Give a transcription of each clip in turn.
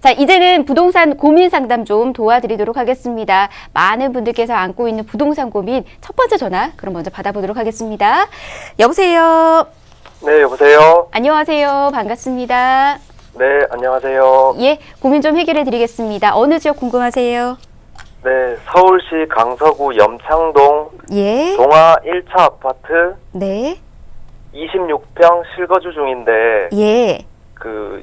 자, 이제는 부동산 고민 상담 좀 도와드리도록 하겠습니다. 많은 분들께서 안고 있는 부동산 고민 첫 번째 전화 그럼 먼저 받아보도록 하겠습니다. 여보세요. 네, 여보세요. 안녕하세요. 반갑습니다. 네, 안녕하세요. 예, 고민 좀 해결해 드리겠습니다. 어느 지역 궁금하세요? 네, 서울시 강서구 염창동 예. 동아 1차 아파트 네. 26평 실거주 중인데 예.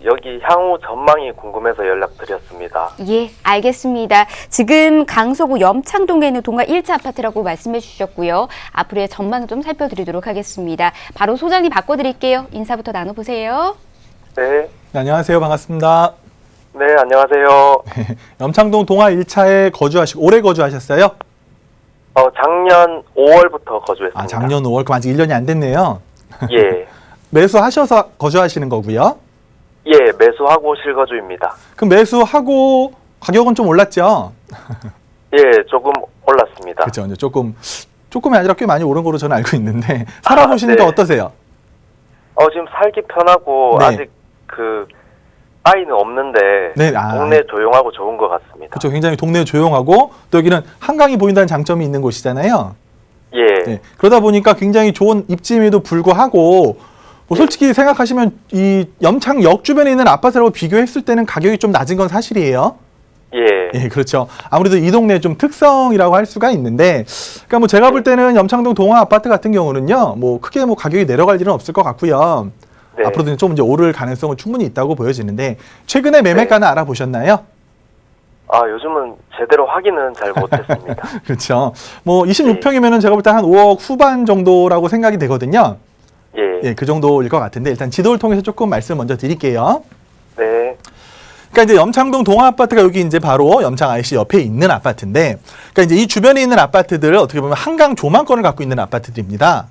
여기 향후 전망이 궁금해서 연락드렸습니다. 예, 알겠습니다. 지금 강서구 염창동에 있는 동아 1차 아파트라고 말씀해 주셨고요. 앞으로의 전망 좀 살펴드리도록 하겠습니다. 바로 소장님 바꿔드릴게요. 인사부터 나눠보세요. 네. 네, 안녕하세요. 반갑습니다. 네, 안녕하세요. 염창동 동아 1차에 오래 거주하셨어요? 작년 5월부터 거주했습니다. 아, 작년 5월, 그럼 아직 1년이 안 됐네요. 예. 매수하셔서 거주하시는 거고요. 예, 매수하고 실거주입니다. 그럼 매수하고 가격은 좀 올랐죠? 예, 조금 올랐습니다. 그렇죠. 이제 조금이 아니라 꽤 많이 오른 거로 저는 알고 있는데 살아보시니까 네. 어떠세요? 지금 살기 편하고 네. 아직 아이는 없는데 네, 동네 조용하고 좋은 것 같습니다. 그렇죠. 굉장히 동네 조용하고 또 여기는 한강이 보인다는 장점이 있는 곳이잖아요. 예. 네, 그러다 보니까 굉장히 좋은 입지임에도 불구하고 뭐 솔직히 생각하시면 이 염창역 주변에 있는 아파트라고 비교했을 때는 가격이 좀 낮은 건 사실이에요. 예. 예, 그렇죠. 아무래도 이 동네의 좀 특성이라고 할 수가 있는데, 그러니까 뭐 제가 볼 때는 염창동 동아 아파트 같은 경우는요, 뭐 크게 뭐 가격이 내려갈 일은 없을 것 같고요. 네. 앞으로도 좀 이제 오를 가능성은 충분히 있다고 보여지는데, 최근에 매매가는 알아보셨나요? 요즘은 제대로 확인은 잘 못했습니다. 그렇죠. 뭐 26평이면은 제가 볼 때 한 5억 후반 정도라고 생각이 되거든요. 예. 예, 그 정도일 것 같은데 일단 지도를 통해서 조금 말씀 먼저 드릴게요. 네. 그러니까 이제 염창동 동아 아파트가 여기 이제 바로 염창 IC 옆에 있는 아파트인데, 그러니까 이제 이 주변에 있는 아파트들을 어떻게 보면 한강 조망권을 갖고 있는 아파트들입니다.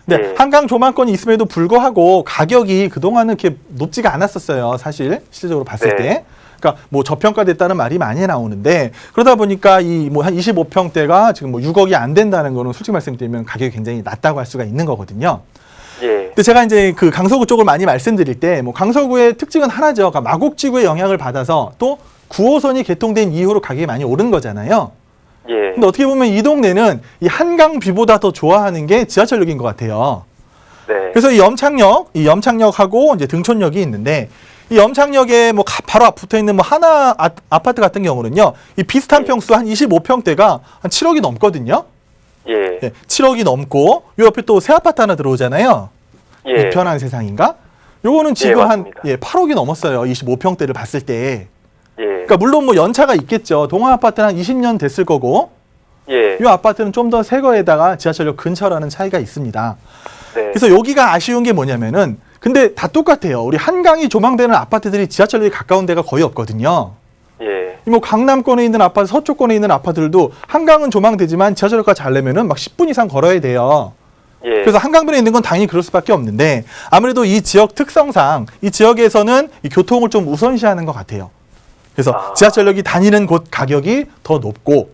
근데 네. 한강 조망권이 있음에도 불구하고 가격이 그동안은 이렇게 높지가 않았었어요. 사실 실질적으로 봤을 네. 때. 그러니까 뭐 저평가됐다는 말이 많이 나오는데, 그러다 보니까 이 뭐 한 25평대가 지금 뭐 6억이 안 된다는 거는 솔직히 말씀드리면 가격이 굉장히 낮다고 할 수가 있는 거거든요. 예. 근데 제가 이제 그 강서구 쪽을 많이 말씀드릴 때 뭐 강서구의 특징은 하나죠. 그러니까 마곡지구의 영향을 받아서 또 9호선이 개통된 이후로 가격이 많이 오른 거잖아요. 예. 근데 어떻게 보면 이 동네는 이 한강뷰보다 더 좋아하는 게 지하철역인 것 같아요. 네. 그래서 이 염창역하고 이제 등촌역이 있는데, 이 염창역에 뭐 바로 앞 붙어 있는 뭐 하나 아파트 같은 경우는요, 이 비슷한 예. 평수 한 25평대가 한 7억이 넘거든요. 예. 예, 7억이 넘고 요 옆에 또 새 아파트 하나 들어오잖아요. 예. 이 편한 세상인가? 요거는 지금 한 맞습니다. 8억이 넘었어요. 25평대를 봤을 때. 예. 그러니까 물론 뭐 연차가 있겠죠. 동아 아파트는 한 20년 됐을 거고, 예. 이 아파트는 좀 더 새 거에다가 지하철역 근처라는 차이가 있습니다. 네. 그래서 여기가 아쉬운 게 뭐냐면은, 근데 다 똑같아요. 우리 한강이 조망되는 아파트들이 지하철역이 가까운 데가 거의 없거든요. 예. 뭐 강남권에 있는 아파트, 서초권에 있는 아파트들도 한강은 조망되지만 지하철역까지 가려면은 막 10분 이상 걸어야 돼요. 예. 그래서 한강변에 있는 건 당연히 그럴 수밖에 없는데, 아무래도 이 지역 특성상 이 지역에서는 이 교통을 좀 우선시하는 것 같아요. 그래서 지하철역이 다니는 곳 가격이 더 높고,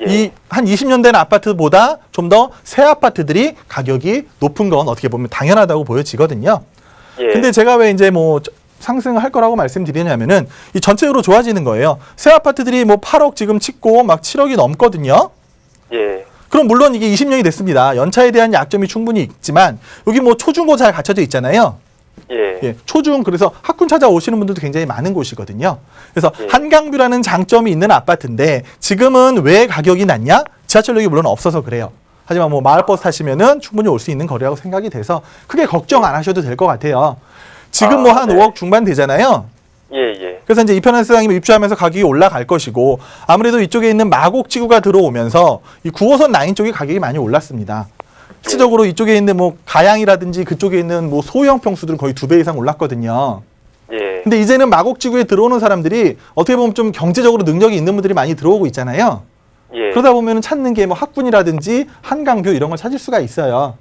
예. 이 한 20년 된 아파트보다 좀 더 새 아파트들이 가격이 높은 건 어떻게 보면 당연하다고 보여지거든요. 예. 근데 제가 왜 이제 뭐 상승할 거라고 말씀드리냐면은 이 전체적으로 좋아지는 거예요. 새 아파트들이 뭐 8억 지금 찍고 막 7억이 넘거든요. 예. 그럼 물론 이게 20년이 됐습니다. 연차에 대한 약점이 충분히 있지만 여기 뭐 초중고 잘 갖춰져 있잖아요. 예. 예, 초중 그래서 학군 찾아오시는 분들도 굉장히 많은 곳이거든요. 그래서 예. 한강뷰라는 장점이 있는 아파트인데 지금은 왜 가격이 낮냐? 지하철역이 물론 없어서 그래요. 하지만 뭐 마을버스 타시면은 충분히 올 수 있는 거리라고 생각이 돼서 크게 걱정 안 하셔도 될 것 같아요. 지금 뭐 한 네. 5억 중반 되잖아요. 예. 예. 그래서 이제 이편한 세상이 입주하면서 가격이 올라갈 것이고, 아무래도 이쪽에 있는 마곡지구가 들어오면서 이 9호선 라인 쪽이 가격이 많이 올랐습니다. 실질적으로 이쪽에 있는 뭐 가양이라든지 그쪽에 있는 뭐 소형 평수들은 거의 2배 이상 올랐거든요. 예. 근데 이제는 마곡지구에 들어오는 사람들이 어떻게 보면 좀 경제적으로 능력이 있는 분들이 많이 들어오고 있잖아요. 예. 그러다 보면 찾는 게 뭐 학군이라든지 한강뷰 이런 걸 찾을 수가 있어요.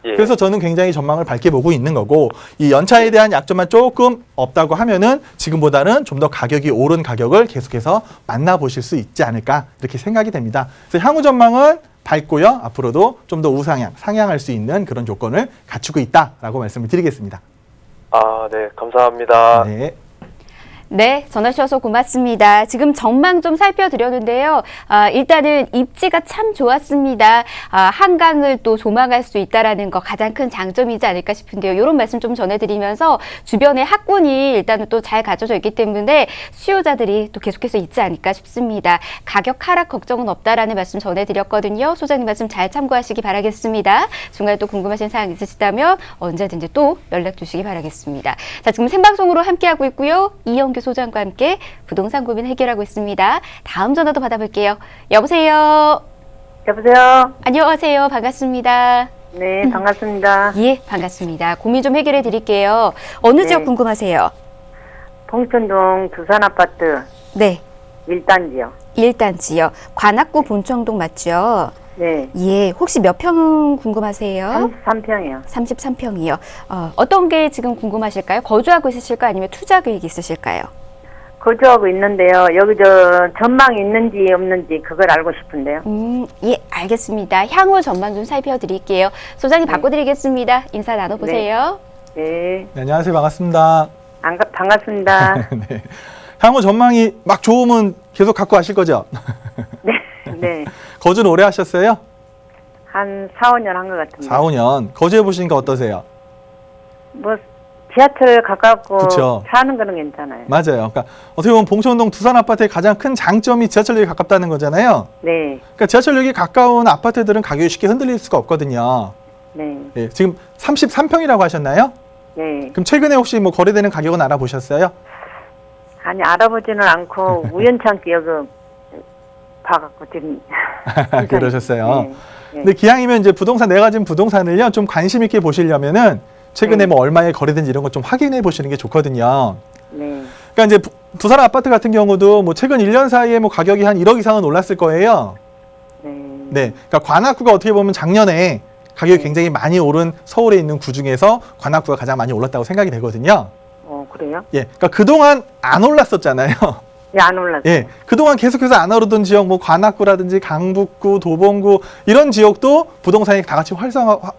예. 그래서 저는 굉장히 전망을 밝게 보고 있는 거고, 이 연차에 대한 약점만 조금 없다고 하면은 지금보다는 좀 더 가격이 오른 가격을 계속해서 만나보실 수 있지 않을까 이렇게 생각이 됩니다. 그래서 향후 전망은 밝고요. 앞으로도 좀 더 상향할 수 있는 그런 조건을 갖추고 있다라고 말씀을 드리겠습니다. 네. 감사합니다. 네. 네, 전화 주셔서 고맙습니다. 지금 전망 좀 살펴드렸는데요. 일단은 입지가 참 좋았습니다. 한강을 또 조망할 수 있다라는 거 가장 큰 장점이지 않을까 싶은데요. 이런 말씀 좀 전해드리면서 주변에 학군이 일단은 또 잘 갖춰져 있기 때문에 수요자들이 또 계속해서 있지 않을까 싶습니다. 가격 하락 걱정은 없다라는 말씀 전해드렸거든요. 소장님 말씀 잘 참고하시기 바라겠습니다. 중간에 또 궁금하신 사항 있으시다면 언제든지 또 연락 주시기 바라겠습니다. 자, 지금 생방송으로 함께하고 있고요. 이영규 소장과 함께 부동산 고민 해결하고 있습니다. 다음 전화도 받아볼게요. 여보세요. 여보세요? 안녕하세요. 반갑습니다. 네, 반갑습니다. 예, 반갑습니다. 고민 좀 해결해 드릴게요. 어느 네. 지역 궁금하세요? 봉천동 두산아파트 네, 1단지요. 1단지요. 관악구 본청동 맞죠? 네, 예, 혹시 몇 평 궁금하세요? 33평이요. 33평이요. 어떤 게 지금 궁금하실까요? 거주하고 있으실까요? 아니면 투자 계획 있으실까요? 거주하고 있는데요. 여기 저 전망이 있는지 없는지 그걸 알고 싶은데요. 예, 알겠습니다. 향후 전망 좀 살펴드릴게요. 소장님 바꿔드리겠습니다. 인사 나눠보세요. 네, 네, 안녕하세요. 반갑습니다. 반갑습니다. 네. 향후 전망이 막 좋으면 계속 갖고 가실 거죠? 네, 네. 거주는 오래 하셨어요? 한 4, 5년 한 것 같은데. 4, 5년. 거주해 보시니까 어떠세요? 뭐 지하철 가깝고 그쵸. 사는 거는 괜찮아요. 맞아요. 그러니까 어떻게 보면 봉천동 두산 아파트의 가장 큰 장점이 지하철역이 가깝다는 거잖아요. 네, 그러니까 지하철역이 가까운 아파트들은 가격이 쉽게 흔들릴 수가 없거든요. 네, 네, 지금 33평이라고 하셨나요? 네. 그럼 최근에 혹시 뭐 거래되는 가격은 알아보셨어요? 아니 알아보지는 않고 우연찮게 여기 봐갖고 지금. 그러셨어요. 네, 네. 근데 기왕이면 이제 부동산 내가 가진 부동산을요 좀 관심 있게 보시려면은 최근에 뭐 얼마에 거래된지 이런 거 좀 확인해 보시는 게 좋거든요. 네, 그러니까 이제 두산 아파트 같은 경우도 뭐 최근 1년 사이에 뭐 가격이 한 1억 이상은 올랐을 거예요. 네. 네, 그러니까 관악구가 어떻게 보면 작년에 가격이 굉장히 많이 오른 서울에 있는 구 중에서 관악구가 가장 많이 올랐다고 생각이 되거든요. 그래요? 예, 그러니까 그동안 안 올랐었잖아요. 네, 안 올랐어요. 예, 그동안 계속해서 안 오르던 지역, 뭐 관악구라든지 강북구, 도봉구 이런 지역도 부동산이 다 같이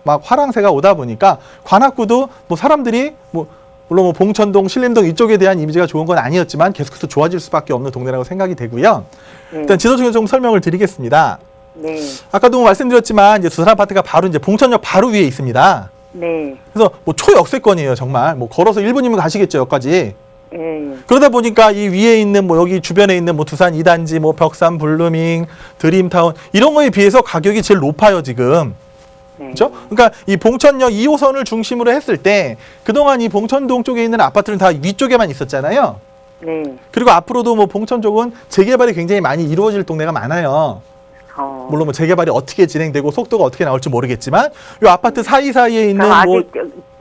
막 화랑세가 오다 보니까 관악구도 뭐 사람들이 뭐 물론 뭐 봉천동, 신림동 이쪽에 대한 이미지가 좋은 건 아니었지만 계속해서 좋아질 수밖에 없는 동네라고 생각이 되고요. 네. 일단 지도 중에 좀 설명을 드리겠습니다. 네, 아까도 말씀드렸지만 이제 두산 아파트가 바로 이제 봉천역 바로 위에 있습니다. 네, 그래서 뭐 초역세권이에요, 정말. 뭐 걸어서 1분이면 가시겠죠, 여기까지. 예, 그러다 보니까 이 위에 있는 뭐 여기 주변에 있는 뭐 두산 2단지, 뭐 벽산, 블루밍, 드림타운 이런 거에 비해서 가격이 제일 높아요, 지금. 네. 그렇죠? 그러니까 이 봉천역 2호선을 중심으로 했을 때 그동안 이 봉천동 쪽에 있는 아파트는 다 위쪽에만 있었잖아요. 네, 그리고 앞으로도 뭐 봉천 쪽은 재개발이 굉장히 많이 이루어질 동네가 많아요. 물론 뭐 재개발이 어떻게 진행되고 속도가 어떻게 나올지 모르겠지만 이 아파트 사이사이에 있는 그럼 뭐 아직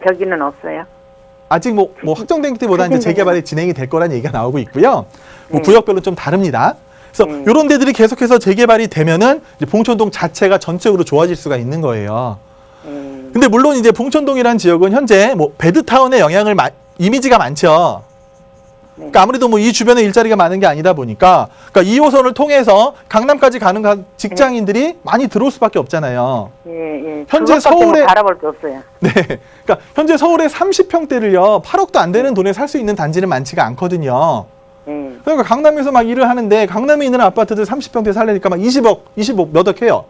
저기는 없어요? 아직 뭐 확정된 때보다는 이제 재개발이 진행이 될 거라는 얘기가 나오고 있고요. 뭐 네. 구역별로 좀 다릅니다. 그래서 이런 데들이 계속해서 재개발이 되면은 이제 봉천동 자체가 전체적으로 좋아질 수가 있는 거예요. 근데 물론 이제 봉천동이라는 지역은 현재 뭐 베드타운의 영향을 이미지가 많죠. 그러니까 아무래도 뭐 이 주변에 일자리가 많은 게 아니다 보니까 그러니까 2호선을 통해서 강남까지 가는 직장인들이 많이 들어올 수밖에 없잖아요. 예, 예. 현재 그것밖에 뭐 서울에 바라볼 게 없어요. 네. 그러니까 현재 서울에 30평대를요. 8억도 안 되는 돈에 살 수 있는 단지는 많지가 않거든요. 예, 그러니까 강남에서 막 일을 하는데 강남에 있는 아파트들 30평대 살려니까 막 20억 몇 억 해요.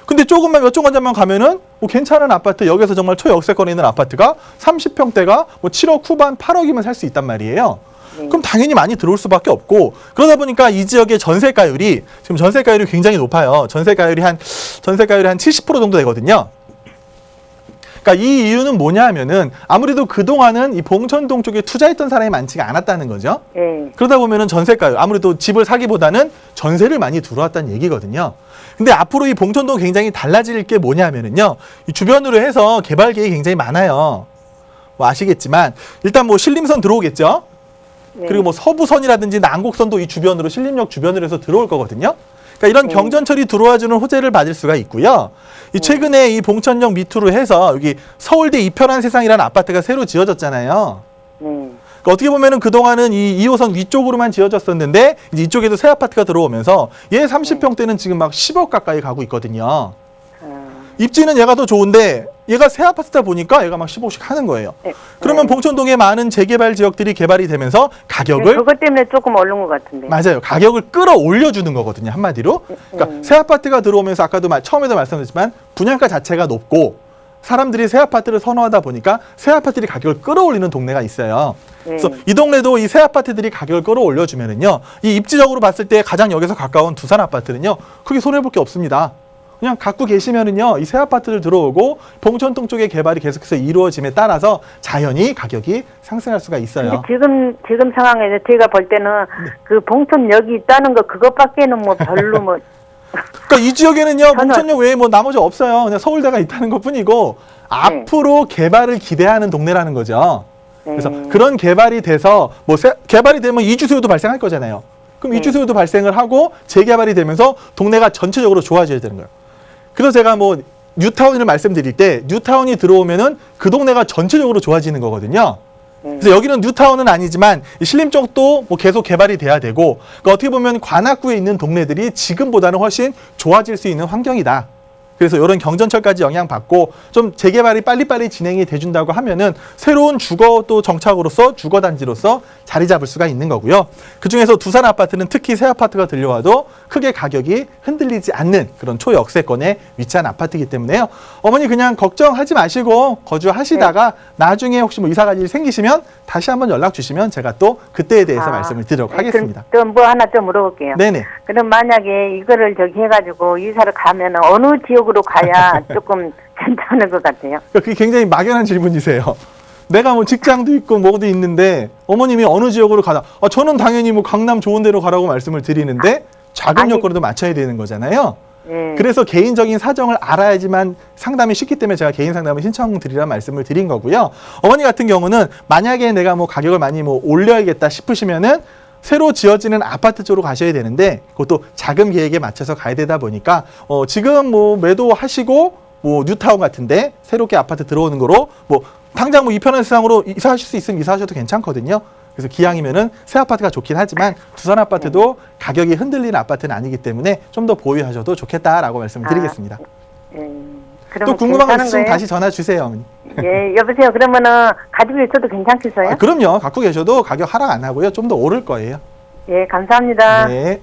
근데 조금만 몇 정거장만 가면은 뭐 괜찮은 아파트 여기서 정말 초역세권에 있는 아파트가 30평대가 뭐 7억 후반 8억이면 살 수 있단 말이에요. 그럼 당연히 많이 들어올 수밖에 없고 그러다 보니까 이 지역의 전세가율이 지금 전세가율이 굉장히 높아요. 전세가율이 한 70% 정도 되거든요. 그러니까 이 이유는 뭐냐 하면은 아무래도 그동안은 이 봉천동 쪽에 투자했던 사람이 많지가 않았다는 거죠. 예, 그러다 보면은 전세가율 아무래도 집을 사기보다는 전세를 많이 들어왔다는 얘기거든요. 근데 앞으로 이 봉천동 굉장히 달라질 게 뭐냐면은요. 이 주변으로 해서 개발 계획이 굉장히 많아요. 뭐 아시겠지만 일단 뭐 신림선 들어오겠죠. 네. 그리고 뭐 서부선이라든지 난곡선도 이 주변으로 신림역 주변으로 해서 들어올 거거든요. 그러니까 이런 경전철이 들어와주는 호재를 받을 수가 있고요. 이 최근에 이 봉천역 밑으로 해서 여기 서울대 이편한 세상이라는 아파트가 새로 지어졌잖아요. 네, 그러니까 어떻게 보면은 그동안은 이 2호선 위쪽으로만 지어졌었는데 이제 이쪽에도 새 아파트가 들어오면서 얘 30평대는 지금 막 10억 가까이 가고 있거든요. 입지는 얘가 더 좋은데 얘가 새 아파트다 보니까 얘가 막 15씩 하는 거예요. 네. 그러면 봉천동에 많은 재개발 지역들이 개발이 되면서 가격을 그것 때문에 조금 오른 것 같은데. 맞아요. 가격을 끌어올려 주는 거거든요. 한마디로. 그러니까 새 아파트가 들어오면서 아까도 처음에도 말씀드렸지만 분양가 자체가 높고 사람들이 새 아파트를 선호하다 보니까 새 아파트들이 가격을 끌어올리는 동네가 있어요. 그래서 이 동네도 이 새 아파트들이 가격을 끌어올려 주면은요. 이 입지적으로 봤을 때 가장 여기서 가까운 두산 아파트는요. 크게 손해 볼 게 없습니다. 그냥 갖고 계시면은요. 이 새 아파트들 들어오고 봉천동 쪽의 개발이 계속해서 이루어짐에 따라서 자연히 가격이 상승할 수가 있어요. 근데 지금 상황에서 제가 볼 때는 그 봉천역이 있다는 거 그것밖에는 뭐 별로 뭐 그러니까 이 지역에는요. 저는- 봉천역 외에 뭐 나머지 없어요. 그냥 서울대가 있다는 것뿐이고 앞으로 개발을 기대하는 동네라는 거죠. 그래서 그런 개발이 돼서 뭐 개발이 되면 이주 수요도 발생할 거잖아요. 그럼 이주 수요도 발생을 하고 재개발이 되면서 동네가 전체적으로 좋아져야 되는 거예요. 그래서 제가 뭐 뉴타운을 말씀드릴 때 뉴타운이 들어오면은 그 동네가 전체적으로 좋아지는 거거든요. 그래서 여기는 뉴타운은 아니지만 이 신림 쪽도 뭐 계속 개발이 돼야 되고 그러니까 어떻게 보면 관악구에 있는 동네들이 지금보다는 훨씬 좋아질 수 있는 환경이다. 그래서 이런 경전철까지 영향받고 좀 재개발이 빨리빨리 진행이 돼준다고 하면은 새로운 주거 또 정착으로서 주거단지로서 자리 잡을 수가 있는 거고요. 그중에서 두산 아파트는 특히 새 아파트가 들려와도 크게 가격이 흔들리지 않는 그런 초역세권에 위치한 아파트이기 때문에요. 어머니 그냥 걱정하지 마시고 거주하시다가 나중에 혹시 뭐 이사 갈 일이 생기시면 다시 한번 연락 주시면 제가 또 그때에 대해서 말씀을 드리도록 하겠습니다. 그럼 뭐 하나 좀 물어볼게요. 네네. 그럼 만약에 이거를 저기 해가지고 이사를 가면 어느 지역으로 가야 조금 괜찮을 것 같아요? 그게 굉장히 막연한 질문이세요. 내가 뭐 직장도 있고 뭐도 있는데 어머님이 어느 지역으로 가다. 저는 당연히 뭐 강남 좋은 데로 가라고 말씀을 드리는데 자금 아니. 여건도 맞춰야 되는 거잖아요. 예. 그래서 개인적인 사정을 알아야지만 상담이 쉽기 때문에 제가 개인 상담을 신청드리라는 말씀을 드린 거고요. 어머니 같은 경우는 만약에 내가 뭐 가격을 많이 뭐 올려야겠다 싶으시면은 새로 지어지는 아파트 쪽으로 가셔야 되는데 그것도 자금 계획에 맞춰서 가야 되다 보니까 지금 뭐 매도하시고 뭐 뉴타운 같은데 새롭게 아파트 들어오는 거로 뭐 당장 뭐 이편한 세상으로 이사하실 수 있으면 이사하셔도 괜찮거든요. 그래서 기왕이면은 새 아파트가 좋긴 하지만 두산 아파트도 가격이 흔들리는 아파트는 아니기 때문에 좀 더 보유하셔도 좋겠다라고 말씀을 드리겠습니다. 그러면 또 궁금한 거 괜찮은 있으면 거예요? 다시 전화 주세요, 어머니. 예, 여보세요. 그러면은 가지고 있어도 괜찮겠어요? 그럼요. 갖고 계셔도 가격 하락 안 하고요. 좀 더 오를 거예요. 예, 감사합니다. 네.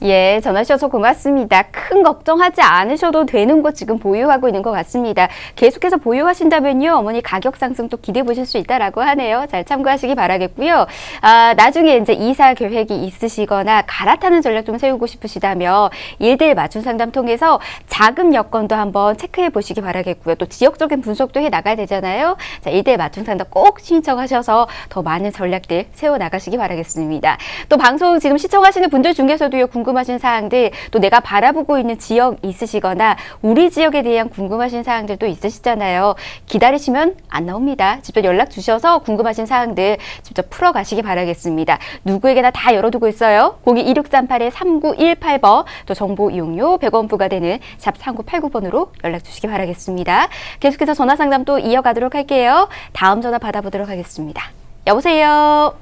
예, 전화 주셔서 고맙습니다. 큰 걱정하지 않으셔도 되는 곳 지금 보유하고 있는 것 같습니다. 계속해서 보유하신다면요, 어머니 가격 상승 또 기대해 보실 수 있다라고 하네요. 잘 참고하시기 바라겠고요. 나중에 이제 이사 계획이 있으시거나 갈아타는 전략 좀 세우고 싶으시다면 1대1 맞춤 상담 통해서 자금 여건도 한번 체크해 보시기 바라겠고요. 또 지역적인 분석도 해 나가야 되잖아요. 자, 1대1 맞춤 상담 꼭 신청하셔서 더 많은 전략들 세워 나가시기 바라겠습니다. 또 방송 지금 시청하시는 분들 중에서도요, 궁금하신 사항들, 또 내가 바라보고 있는 지역 있으시거나 우리 지역에 대한 궁금하신 사항들도 있으시잖아요. 기다리시면 안 나옵니다. 직접 연락 주셔서 궁금하신 사항들 직접 풀어가시기 바라겠습니다. 누구에게나 다 열어두고 있어요. 02-2638-3918번, 또 정보 이용료 100원 부과되는 샵 3989번으로 연락 주시기 바라겠습니다. 계속해서 전화 상담 또 이어가도록 할게요. 다음 전화 받아보도록 하겠습니다. 여보세요?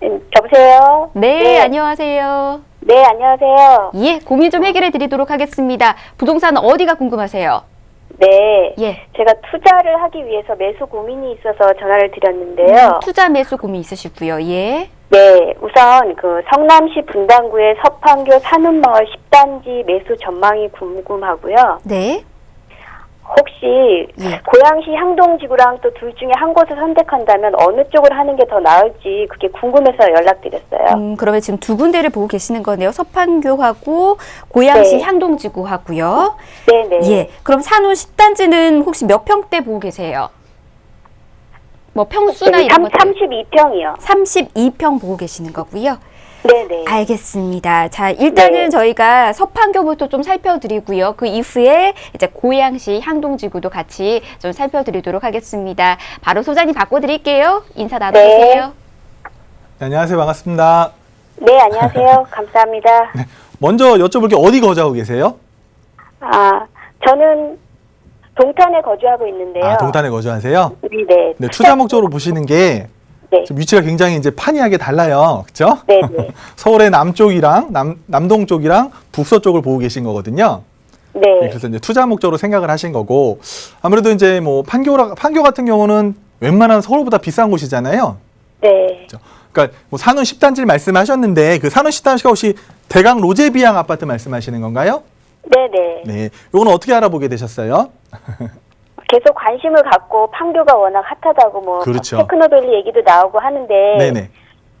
여보세요? 네, 안녕하세요. 네, 안녕하세요. 예, 고민 좀 해결해 드리도록 하겠습니다. 부동산 어디가 궁금하세요? 네. 예. 제가 투자를 하기 위해서 매수 고민이 있어서 전화를 드렸는데요. 투자 매수 고민 있으시고요. 예. 네, 우선 그 성남시 분당구의 서판교 산운마을 10단지 매수 전망이 궁금하고요. 네. 혹시 예. 고양시 향동지구랑 또 둘 중에 한 곳을 선택한다면 어느 쪽을 하는 게 더 나을지 그게 궁금해서 연락드렸어요. 그러면 지금 두 군데를 보고 계시는 거네요. 서판교하고 고양시 네. 향동지구하고요. 네네. 예. 그럼 산후 10단지는 혹시 몇 평대 보고 계세요? 뭐 평수나 이런 것들. 32평이요. 32평 보고 계시는 거고요. 네네. 알겠습니다. 자, 일단은 네. 저희가 서판교부터 좀 살펴드리고요. 그 이후에 이제 고양시 향동지구도 같이 좀 살펴드리도록 하겠습니다. 바로 소장님 바꿔드릴게요. 인사 나눠주세요. 네, 안녕하세요. 반갑습니다. 네, 안녕하세요. 감사합니다. 먼저 여쭤볼 게 어디 거주하고 계세요? 저는 동탄에 거주하고 있는데요. 동탄에 거주하세요? 네. 네, 투자 목적으로 보시는 게 네. 지금 위치가 굉장히 이제 판이하게 달라요. 그렇죠? 네, 네. 서울의 남쪽이랑 남동 쪽이랑 북서쪽을 보고 계신 거거든요. 네. 그래서 이제 투자 목적으로 생각을 하신 거고 아무래도 이제 뭐 판교 같은 경우는 웬만한 서울보다 비싼 곳이잖아요. 네. 그러니까 뭐 산후 10단지를 말씀하셨는데 그 산후 10단지가 혹시 대강 로제비앙 아파트 말씀하시는 건가요? 네네. 네. 요거는 어떻게 알아보게 되셨어요? 계속 관심을 갖고 판교가 워낙 핫하다고 뭐 그렇죠. 테크노밸리 얘기도 나오고 하는데 네네.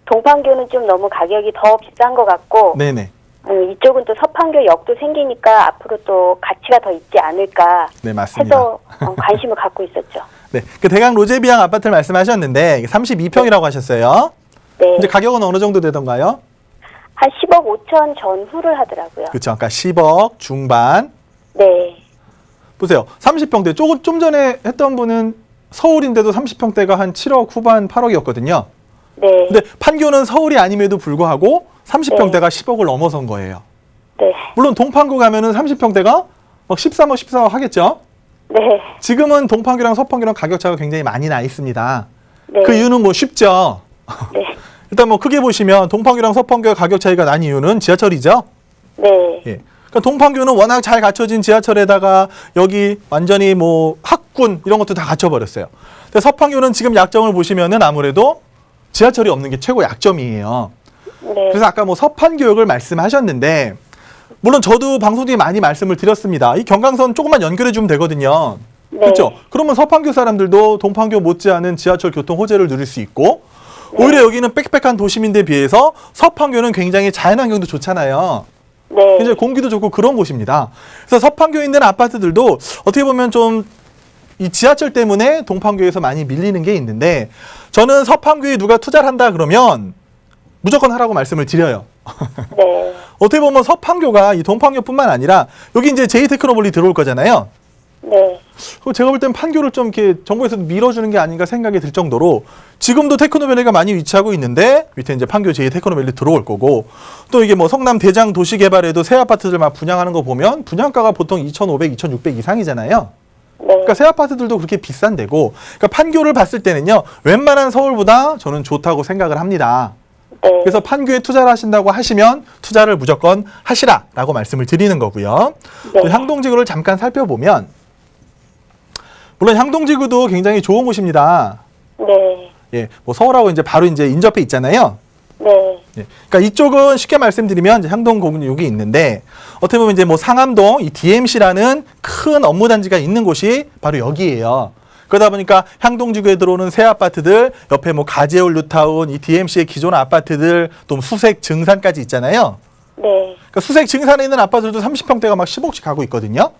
동판교는 좀 너무 가격이 더 비싼 것 같고 네네. 이쪽은 또 서판교역도 생기니까 앞으로 또 가치가 더 있지 않을까 네, 맞습니다. 해서 관심을 갖고 있었죠. 네. 그 대강 로제비앙 아파트를 말씀하셨는데 32평이라고 하셨어요. 네. 이제 가격은 어느 정도 되던가요? 한 10억 5천 전후를 하더라고요. 그렇죠. 그러니까 10억 중반. 네. 보세요. 30평대. 좀 전에 했던 분은 서울인데도 30평대가 한 7억 후반 8억이었거든요. 네. 근데 판교는 서울이 아님에도 불구하고 30평대가 10억을 넘어선 거예요. 네. 물론 동판구 가면은 30평대가 막 13억, 14억 하겠죠? 네. 지금은 동판교랑 서판교랑 가격 차가 굉장히 많이 나 있습니다. 네. 그 이유는 뭐 쉽죠? 네. 일단 뭐 크게 보시면 동판교랑 서판교 가격 차이가 난 이유는 지하철이죠? 네. 예. 그러니까 동판교는 워낙 잘 갖춰진 지하철에다가 여기 완전히 뭐 학군 이런 것도 다 갖춰버렸어요. 근데 서판교는 지금 약점을 보시면은 아무래도 지하철이 없는 게 최고 약점이에요. 네. 그래서 아까 뭐 서판 교역을 말씀하셨는데 물론 저도 방송 중에 많이 말씀을 드렸습니다. 이 경강선 조금만 연결해 주면 되거든요. 네. 그렇죠? 그러면 서판교 사람들도 동판교 못지않은 지하철 교통 호재를 누릴 수 있고 오히려 여기는 빽빽한 도심인데 비해서 서판교는 굉장히 자연환경도 좋잖아요. 네. 굉장히 공기도 좋고 그런 곳입니다. 그래서 서판교에 있는 아파트들도 어떻게 보면 좀 이 지하철 때문에 동판교에서 많이 밀리는 게 있는데 저는 서판교에 누가 투자를 한다 그러면 무조건 하라고 말씀을 드려요. 네. 어떻게 보면 서판교가 이 동판교뿐만 아니라 여기 이제 제이테크노블리 들어올 거잖아요. 네. 제가 볼 땐 판교를 좀 이렇게 정부에서 밀어주는 게 아닌가 생각이 들 정도로 지금도 테크노밸리가 많이 위치하고 있는데 밑에 이제 판교 제이테크노밸리 들어올 거고 또 이게 뭐 성남 대장 도시개발에도 새 아파트들 막 분양하는 거 보면 분양가가 보통 2,500, 2,600 이상이잖아요. 네. 그러니까 새 아파트들도 그렇게 비싼데고 그러니까 판교를 봤을 때는요 웬만한 서울보다 저는 좋다고 생각을 합니다. 네. 그래서 판교에 투자를 하신다고 하시면 투자를 무조건 하시라라고 말씀을 드리는 거고요. 네. 또 향동지구를 잠깐 살펴보면 물론 향동지구도 굉장히 좋은 곳입니다. 네. 예, 뭐 서울하고 이제 바로 이제 인접해 있잖아요. 네. 예, 그러니까 이쪽은 쉽게 말씀드리면 이제 향동공역이 있는데 어떻게 보면 이제 뭐 상암동 이 DMC라는 큰 업무 단지가 있는 곳이 바로 여기예요. 그러다 보니까 향동지구에 들어오는 새 아파트들 옆에 뭐 가재울 뉴타운 이 DMC의 기존 아파트들 또 수색 증산까지 있잖아요. 네. 그러니까 수색 증산에 있는 아파트들도 30평대가 막 10억씩 가고 있거든요.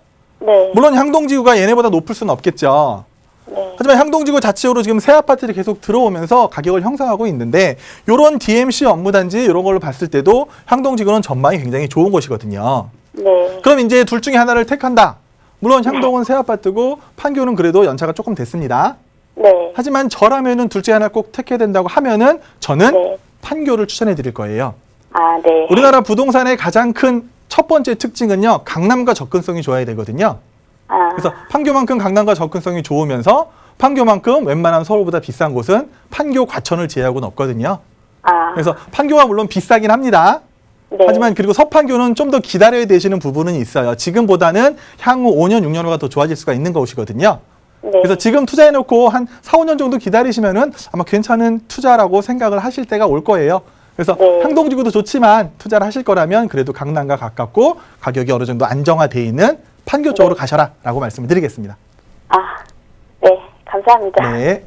네. 물론 향동지구가 얘네보다 높을 수는 없겠죠. 네. 하지만 향동지구 자체적으로 지금 새 아파트들이 계속 들어오면서 가격을 형성하고 있는데 이런 DMC 업무단지 이런 걸로 봤을 때도 향동지구는 전망이 굉장히 좋은 곳이거든요. 네. 그럼 이제 둘 중에 하나를 택한다. 물론 향동은 새 아파트고 판교는 그래도 연차가 조금 됐습니다. 네. 하지만 저라면은 둘 중에 하나를 꼭 택해야 된다고 하면은 저는 네. 판교를 추천해 드릴 거예요. 아, 네. 우리나라 부동산의 가장 큰 첫 번째 특징은요. 강남과 접근성이 좋아야 되거든요. 아. 그래서 판교만큼 강남과 접근성이 좋으면서 판교만큼 웬만한 서울보다 비싼 곳은 판교 과천을 제외하고는 없거든요. 아. 그래서 판교가 물론 비싸긴 합니다. 네. 하지만 그리고 서판교는 좀 더 기다려야 되시는 부분은 있어요. 지금보다는 향후 5년, 6년 후가 더 좋아질 수가 있는 곳이거든요. 네. 그래서 지금 투자해놓고 한 4, 5년 정도 기다리시면은 아마 괜찮은 투자라고 생각을 하실 때가 올 거예요. 그래서 네. 향동지구도 좋지만 투자를 하실 거라면 그래도 강남과 가깝고 가격이 어느 정도 안정화돼 있는 판교 쪽으로 가셔라라고 말씀을 드리겠습니다. 아. 네. 감사합니다. 네.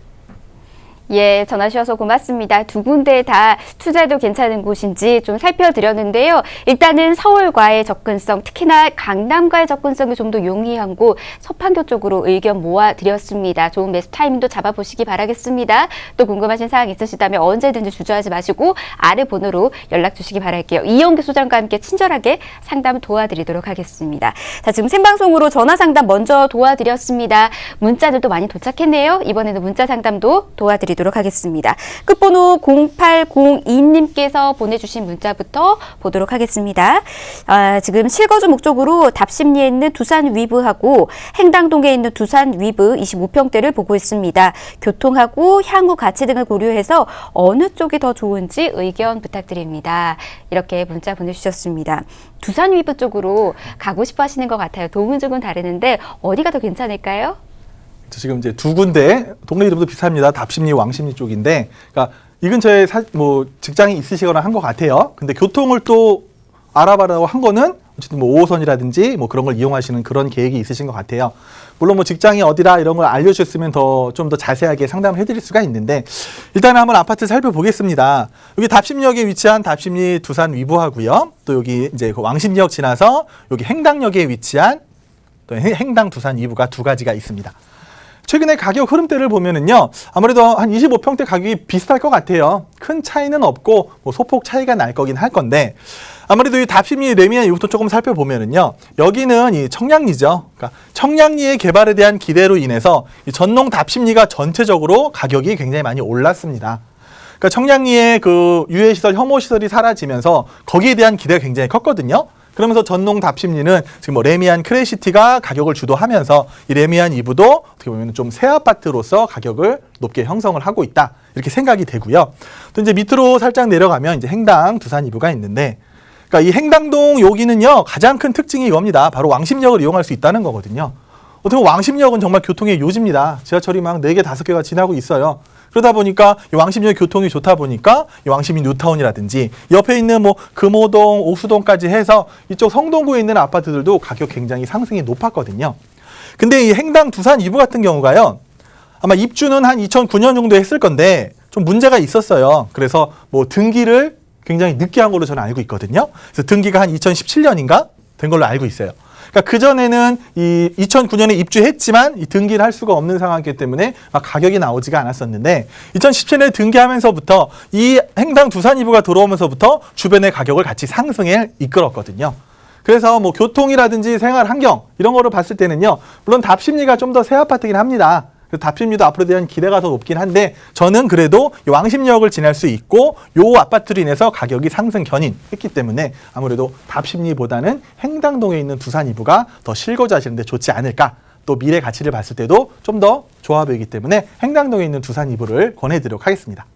예, 전화 주셔서 고맙습니다. 두 군데 다 투자도 괜찮은 곳인지 좀 살펴드렸는데요. 일단은 서울과의 접근성, 특히나 강남과의 접근성이 좀 더 용이한 곳, 서판교 쪽으로 의견 모아드렸습니다. 좋은 매수 타이밍도 잡아보시기 바라겠습니다. 또 궁금하신 사항 있으시다면 언제든지 주저하지 마시고 아래 번호로 연락 주시기 바랄게요. 이영규 소장과 함께 친절하게 상담 도와드리도록 하겠습니다. 자, 지금 생방송으로 전화 상담 먼저 도와드렸습니다. 문자들도 많이 도착했네요. 이번에는 문자 상담도 도와드리도록 보내드리도록 하겠습니다. 끝번호 0802님께서 보내주신 문자부터 보도록 하겠습니다. 지금 실거주 목적으로 답심리에 있는 두산 위브하고 행당동에 있는 두산 위브 25평대를 보고 있습니다. 교통하고 향후 가치 등을 고려해서 어느 쪽이 더 좋은지 의견 부탁드립니다. 이렇게 문자 보내주셨습니다. 두산 위브 쪽으로 가고 싶어 하시는 것 같아요. 동은 조금 다르는데 어디가 더 괜찮을까요? 지금 이제 두 군데 동네 이름도 비슷합니다. 답심리, 왕십리 쪽인데, 그러니까 이 근처에 뭐 직장이 있으시거나 한 것 같아요. 근데 교통을 또 알아봐라고 한 거는 어쨌든 뭐 5호선이라든지 뭐 그런 걸 이용하시는 그런 계획이 있으신 것 같아요. 물론 뭐 직장이 어디라 이런 걸 알려주셨으면 좀 더 자세하게 상담을 해드릴 수가 있는데, 일단 한번 아파트 살펴보겠습니다. 여기 답심역에 위치한 답심리 두산 위브하고요. 또 여기 이제 그 왕십리역 지나서 여기 행당역에 위치한 또 행당 두산 위브가 두 가지가 있습니다. 최근에 가격 흐름대를 보면은요, 아무래도 한 25평대 가격이 비슷할 것 같아요. 큰 차이는 없고 뭐 소폭 차이가 날 거긴 할 건데, 아무래도 이 답심리 레미안 이부터 조금 살펴보면은요, 여기는 이 청량리죠. 그러니까 청량리의 개발에 대한 기대로 인해서 이 전농 답심리가 전체적으로 가격이 굉장히 많이 올랐습니다. 그러니까 청량리의 그 유해시설, 혐오시설이 사라지면서 거기에 대한 기대가 굉장히 컸거든요. 그러면서 전농 답심리는 지금 뭐 레미안 크레시티가 가격을 주도하면서 이 레미안 이부도 어떻게 보면 좀 새 아파트로서 가격을 높게 형성을 하고 있다, 이렇게 생각이 되고요. 또 이제 밑으로 살짝 내려가면 이제 행당 두산 이부가 있는데, 그러니까 이 행당동 여기는요 가장 큰 특징이 이겁니다. 바로 왕십역을 이용할 수 있다는 거거든요. 어떻게 보면 왕십역은 정말 교통의 요지입니다. 지하철이 막 4개, 5개가 지나고 있어요. 그러다 보니까 이 왕십역 교통이 좋다 보니까 이 왕십리 뉴타운이라든지 옆에 있는 뭐 금호동, 옥수동까지 해서 이쪽 성동구에 있는 아파트들도 가격 굉장히 상승이 높았거든요. 근데 이 행당 두산 이부 같은 경우가요, 아마 입주는 한 2009년 정도 했을 건데 좀 문제가 있었어요. 그래서 뭐 등기를 굉장히 늦게 한 걸로 저는 알고 있거든요. 그래서 등기가 한 2017년인가 된 걸로 알고 있어요. 그러니까 그전에는 이 2009년에 입주했지만 이 등기를 할 수가 없는 상황이기 때문에 막 가격이 나오지가 않았었는데, 2017년에 등기하면서부터 이 행당 두산 이부가 들어오면서부터 주변의 가격을 같이 상승에 이끌었거든요. 그래서 뭐 교통이라든지 생활 환경 이런 거를 봤을 때는요, 물론 답심리가 좀 더 새 아파트긴 합니다. 답심리도 앞으로 대한 기대가 더 높긴 한데, 저는 그래도 이 왕십역을 지날 수 있고 요 아파트로 인해서 가격이 상승 견인했기 때문에 아무래도 답심리보다는 행당동에 있는 두산 이부가 더 실거주하시는데 좋지 않을까. 또 미래 가치를 봤을 때도 좀 더 좋아 보이기 때문에 행당동에 있는 두산 이부를 권해드리도록 하겠습니다.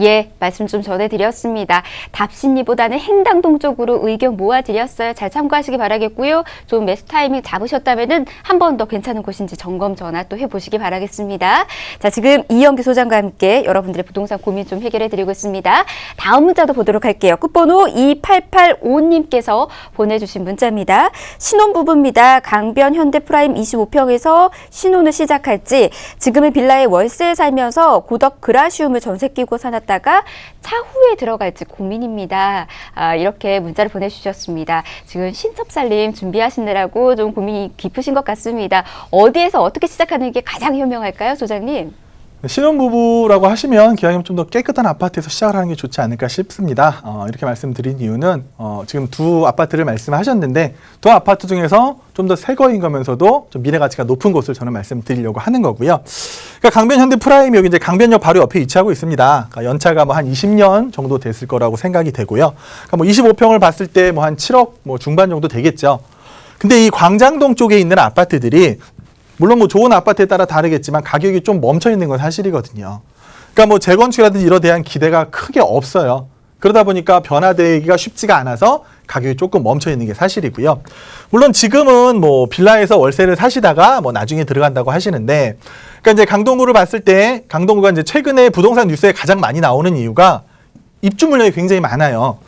예, 말씀 좀 전해드렸습니다. 답심리보다는 행당동 쪽으로 의견 모아드렸어요. 잘 참고하시기 바라겠고요. 좀 매수 타이밍 잡으셨다면은 한 번 더 괜찮은 곳인지 점검 전화 또 해보시기 바라겠습니다. 자, 지금 이영기 소장과 함께 여러분들의 부동산 고민 좀 해결해드리고 있습니다. 다음 문자도 보도록 할게요. 끝번호 2885님께서 보내주신 문자입니다. 신혼부부입니다. 강변 현대프라임 25평에서 신혼을 시작할지, 지금은 빌라에 월세에 살면서 고덕 그라시움을 전세 끼고 사놨다가 차후에 들어갈지 고민입니다. 이렇게 문자를 보내주셨습니다. 지금 신첩 살림 준비하시느라고 좀 고민이 깊으신 것 같습니다. 어디에서 어떻게 시작하는 게 가장 현명할까요, 소장님? 신혼부부라고 하시면 기왕이면 좀 더 깨끗한 아파트에서 시작을 하는 게 좋지 않을까 싶습니다. 이렇게 말씀드린 이유는 지금 두 아파트를 말씀하셨는데, 두 아파트 중에서 좀 더 새 거인 거면서도 좀 미래 가치가 높은 곳을 저는 말씀드리려고 하는 거고요. 그러니까 강변 현대 프라임 여기 이제 강변역 바로 옆에 위치하고 있습니다. 그러니까 연차가 뭐 한 20년 정도 됐을 거라고 생각이 되고요. 그러니까 뭐 25평을 봤을 때 뭐 한 7억 뭐 중반 정도 되겠죠. 근데 이 광장동 쪽에 있는 아파트들이 물론 뭐 좋은 아파트에 따라 다르겠지만 가격이 좀 멈춰 있는 건 사실이거든요. 그러니까 뭐 재건축이라든지 이런 대한 기대가 크게 없어요. 그러다 보니까 변화되기가 쉽지가 않아서 가격이 조금 멈춰 있는 게 사실이고요. 물론 지금은 뭐 빌라에서 월세를 사시다가 뭐 나중에 들어간다고 하시는데, 그러니까 이제 강동구를 봤을 때 강동구가 이제 최근에 부동산 뉴스에 가장 많이 나오는 이유가 입주 물량이 굉장히 많아요.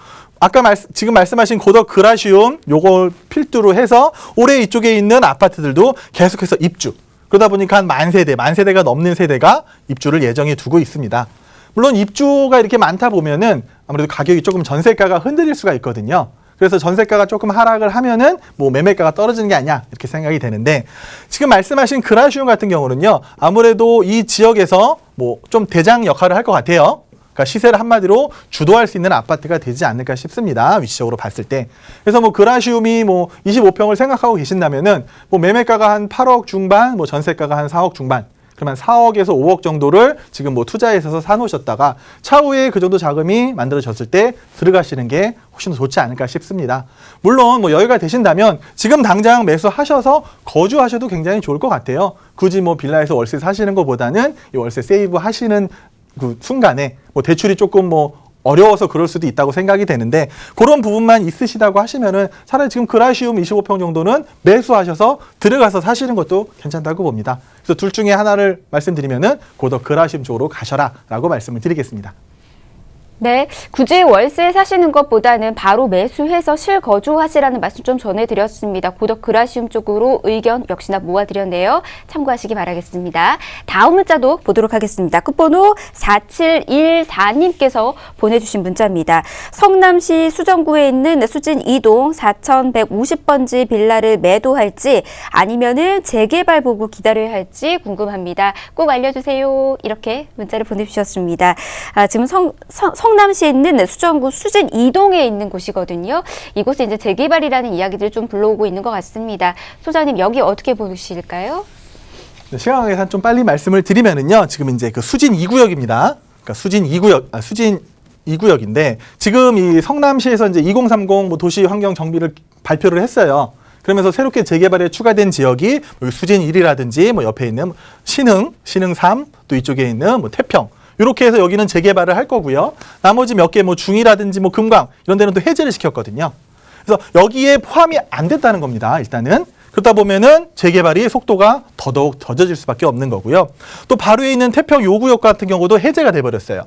아까 지금 말씀하신 고덕 그라시움 요걸 필두로 해서 올해 이쪽에 있는 아파트들도 계속해서 입주. 그러다 보니까 한 만 세대가 넘는 세대가 입주를 예정해 두고 있습니다. 물론 입주가 이렇게 많다 보면은 아무래도 가격이 조금 전세가가 흔들릴 수가 있거든요. 그래서 전세가가 조금 하락을 하면은 뭐 매매가가 떨어지는 게 아니야, 이렇게 생각이 되는데, 지금 말씀하신 그라시움 같은 경우는요, 아무래도 이 지역에서 뭐 좀 대장 역할을 할 것 같아요. 그러니까 시세를 한마디로 주도할 수 있는 아파트가 되지 않을까 싶습니다. 위치적으로 봤을 때. 그래서 뭐 그라시움이 뭐 25평을 생각하고 계신다면은 뭐 매매가가 한 8억 중반, 뭐 전세가가 한 4억 중반. 그러면 4억에서 5억 정도를 지금 뭐 투자해서 사놓으셨다가 차후에 그 정도 자금이 만들어졌을 때 들어가시는 게 훨씬 더 좋지 않을까 싶습니다. 물론 뭐 여유가 되신다면 지금 당장 매수하셔서 거주하셔도 굉장히 좋을 것 같아요. 굳이 뭐 빌라에서 월세 사시는 것보다는 이 월세 세이브 하시는 그 순간에 뭐 대출이 조금 뭐 어려워서 그럴 수도 있다고 생각이 되는데 그런 부분만 있으시다고 하시면은 차라리 지금 그라시움 25평 정도는 매수하셔서 들어가서 사시는 것도 괜찮다고 봅니다. 그래서 둘 중에 하나를 말씀드리면은 고더 그라시움 쪽으로 가셔라라고 말씀을 드리겠습니다. 네, 굳이 월세 사시는 것보다는 바로 매수해서 실거주하시라는 말씀 좀 전해드렸습니다. 고덕 그라시움 쪽으로 의견 역시나 모아드렸네요. 참고하시기 바라겠습니다. 다음 문자도 보도록 하겠습니다. 끝번호 4714님께서 보내주신 문자입니다. 성남시 수정구에 있는 수진 2동 4150번지 빌라를 매도할지 아니면은 재개발 보고 기다려야 할지 궁금합니다. 꼭 알려주세요. 이렇게 문자를 보내주셨습니다. 지금 성남시에 있는 수정구 수진 2동에 있는 곳이거든요. 이곳에 이제 재개발이라는 이야기들이 좀 불러오고 있는 것 같습니다. 소장님, 여기 어떻게 보실까요? 네, 시간 관계상 좀 빨리 말씀을 드리면은요. 지금 이제 그 수진 2구역입니다. 그러니까 수진 2구역인데 지금 이 성남시에서 이제 2030 뭐 도시 환경 정비를 발표를 했어요. 그러면서 새롭게 재개발에 추가된 지역이 여기 수진 1이라든지 뭐 옆에 있는 신흥 3, 또 이쪽에 있는 뭐 태평 이렇게 해서 여기는 재개발을 할 거고요. 나머지 몇 개 뭐 중이라든지 뭐 금강 이런 데는 또 해제를 시켰거든요. 그래서 여기에 포함이 안 됐다는 겁니다. 일단은. 그러다 보면은 재개발이 속도가 더더욱 더뎌질 수밖에 없는 거고요. 또 바로에 있는 태평 요구역 같은 경우도 해제가 돼버렸어요.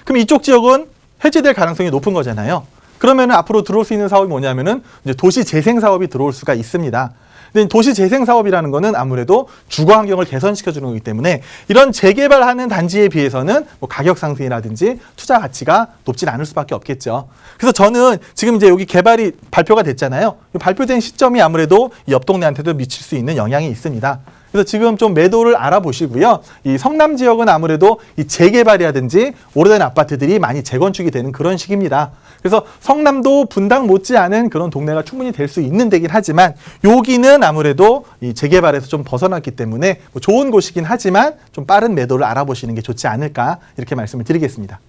그럼 이쪽 지역은 해제될 가능성이 높은 거잖아요. 그러면은 앞으로 들어올 수 있는 사업이 뭐냐면은 이제 도시 재생 사업이 들어올 수가 있습니다. 근데 도시 재생 사업이라는 거는 아무래도 주거 환경을 개선시켜 주는 거기 때문에 이런 재개발하는 단지에 비해서는 뭐 가격 상승이라든지 투자 가치가 높진 않을 수밖에 없겠죠. 그래서 저는 지금 이제 여기 개발이 발표가 됐잖아요. 발표된 시점이 아무래도 이 옆 동네한테도 미칠 수 있는 영향이 있습니다. 그래서 지금 좀 매도를 알아보시고요. 이 성남 지역은 아무래도 이 재개발이라든지 오래된 아파트들이 많이 재건축이 되는 그런 시기입니다. 그래서 성남도 분당 못지않은 그런 동네가 충분히 될 수 있는 데긴 하지만 여기는 아무래도 이 재개발에서 좀 벗어났기 때문에 뭐 좋은 곳이긴 하지만 좀 빠른 매도를 알아보시는 게 좋지 않을까 이렇게 말씀을 드리겠습니다.